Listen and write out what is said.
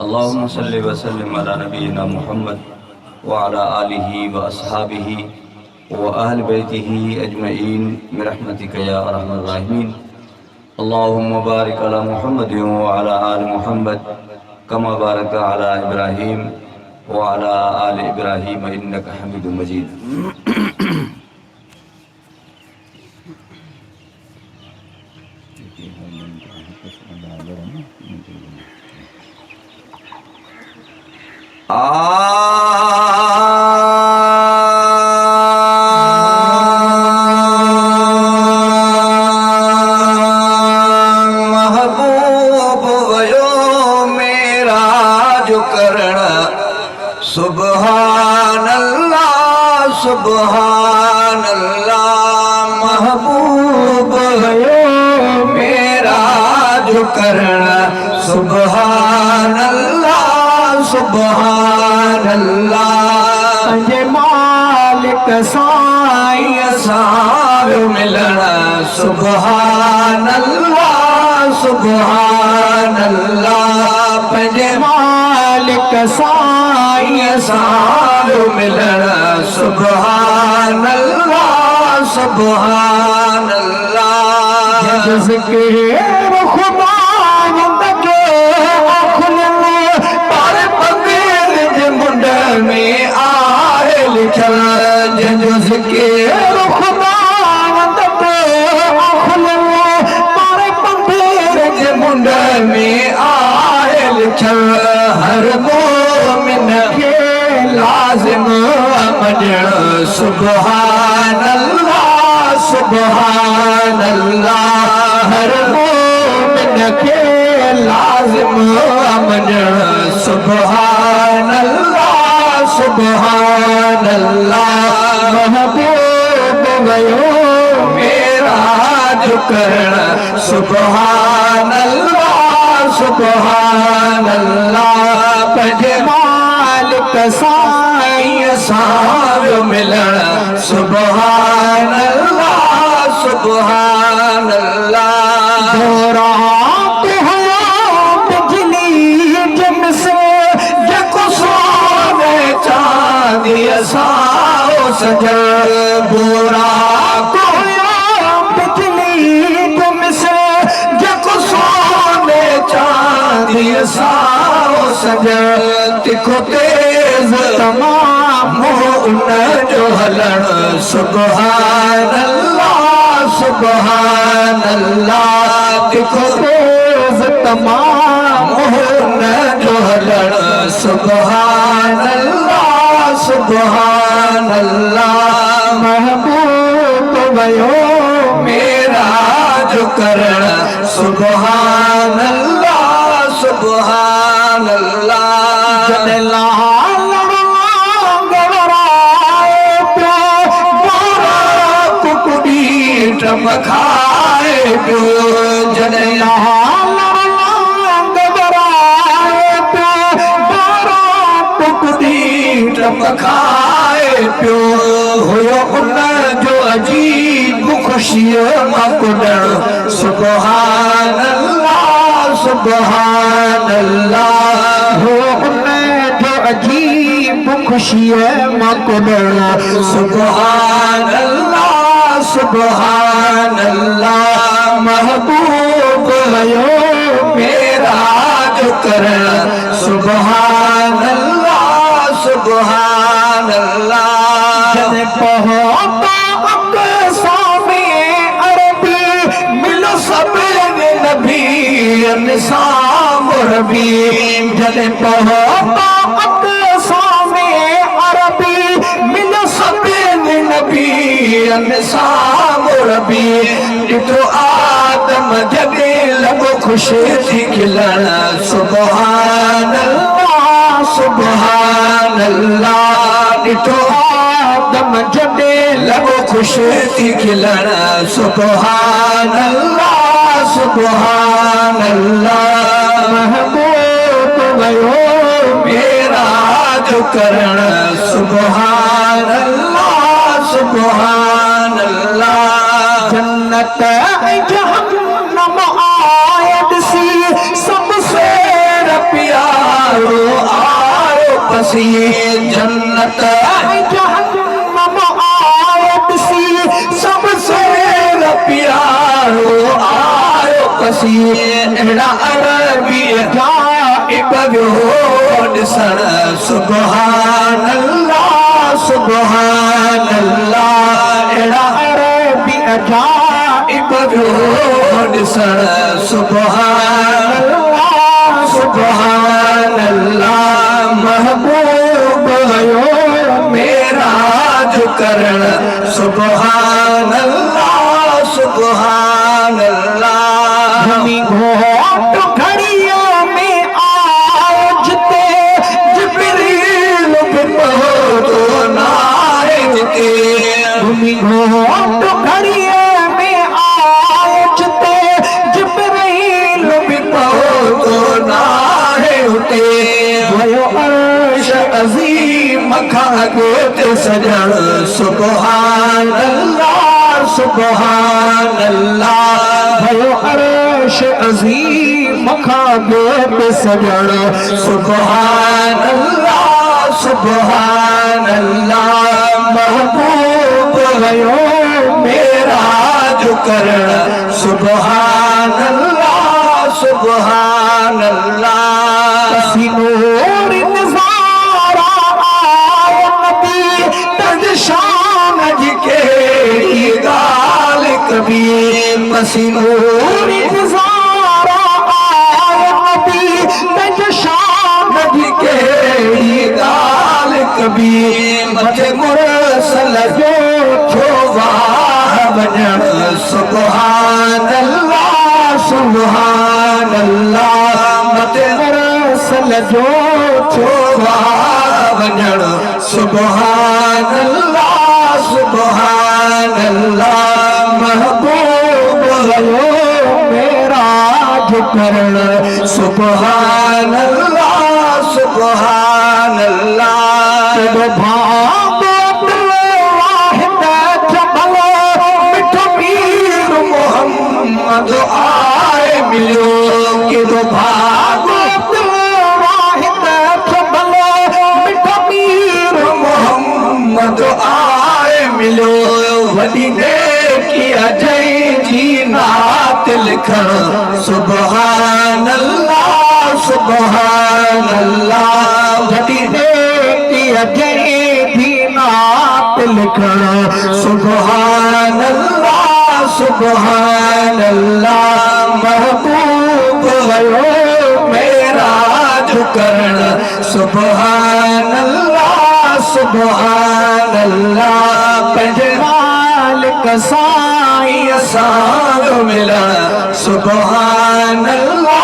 अल्लाहुम्मा सल्लि व सल्लिम अला नबीना मुहम्मद व अला आलिहि व अस्हाबिहि व अहल बैतिहि अजमईन बिरहमतिका या अरहमर राहिमीन। अल्लाहुम्मा बारिक अला मुहम्मद व अला आलि मुहम्मद कमा बारकता अला इब्राहीम व अला आलि इब्राहीम इन्नका हमीदुम मजीद। महबूब वयो मेरा जो करण सुबहान अल्लाह सुबहान अल्लाह। महबूब वयो मेरा जो करण सुबहान अल्लाह सुबहान अल्लाह। जे मालिक साईं सार मिलना सुबहान अल्लाह सुबहान अल्लाह। पंजे मालिक साईं सार मिलना सुबहान अल्लाह सुबहान अल्लाह। जिसके खुदा में आए लिखल जो ज़िक्र खुदा तारे पंधेर जे मुंड में आए लिखल हर मोमिन के लाज़िम मञण सुबहान अल्लाह सुबहान अल्लाह। हर मोमिन के लाज़िम मञण सुबहान अल्लाह सुबहान अल्लाह। महबूब वयो मेरा जो करण सुबहान अल्लाह सुबहान अल्लाह। पंजे मालिक साईं सार मिलण सुबहान अल्लाह सुबहान अल्लाह। रात है बिजली जिनसे चांदी साओ सजल बुरा बिजली तुमसे जको सोने चांदी साओ सजल। तिखो तेज तमाम उन जो हलण सुबहान अल्लाह सुबहान अल्लाह। तिखो तेज तमाम उन जो हलण सुबहान अल्लाह सुबहान अल्लाह। महबूब वयो मेरा जो करण सुबहान अल्लाह सुबहान अल्लाह। जने लाल गवराए प्यो गोरा कुकुड़ी टमखाए प्यो। जने लाल खाए प्यो हुयो उन जो अजीब खुशिय मकुडण सुबहान अल्लाह सुबहान अल्लाह। हो उन जो अजीब खुशिय मकुडण सुबहान अल्लाह सुबहान अल्लाह। महबूब वयो मेरा जो करण सुबहान अल्लाह सुबहान अल्लाह। जने पहुंचा अक़सा में अरबी मिलो सब नबी निसाम रबी। जने पहुंचा अक़सा में अरबी मिलो सब नबी निसाम रबी। ॾिठो आदम जॾे लॻो ख़ुशि थी खिलण सुबहान अल्लाह सुबहान अल्लाह। ॾिठो आदम जॾे लॻो ख़ुशि थी खिलण सुबहान अल्लाह सुबहान अल्लाह। महबूब वयो मेरा जो करण सुबहान अल्लाह सुबहान अल्लाह। जन्नत जहन्नम आयत सी सबसे प्यार सी जन्नत जहन्नम आयो सी सबसे प्यारो आयो कसी एड़ा अरबी जाइब ॾिसण सुभान अल्लाह एड़ा अरबी जाइब ॾिसण सुभान अल्लाह महबूब यो मेराज करण सुभान अल्लाह घोट घड़ियों में आजते जिब्रील तो नायते घोट घड़ियों में आजते जिब्रील तो नायते भयो अर्श अजीम खागोत सजण सुभान अल्लाह भयो अर्श अजीम खागोत सजण सुभान अल्लाह महबूब भयो मेराज करण सुभान अल्लाह सिनूर नज़ारा आयो नबी तज शान जी केड़ी गाल कभी मसीनूर नज़ारा आयो नबी तज शान जी केड़ी गाल कभी मथे मुरसल जो छोवाह वञण सुभान अल्लाह मथे मुरसल जो छोवाह वञण सुभान अल्लाह महबूब भयो मेराज करण सुभान अल्लाह भाग वाहिद जबल मिठो पीर मोहम्मद आए मिलो कि भाग वाहिद जबल मिठो पीर मोहम्मद आए मिलो वॾी नेकी अजय जी नात लिखण सुभान अल्लाह वॾी नेकी अजय जी नात लिखण सुभान अल्लाह महबूब भयो मेराज करण सुभान अल्लाह पंहिंजे मालिक साईं सां मिलण सुभान अल्लाह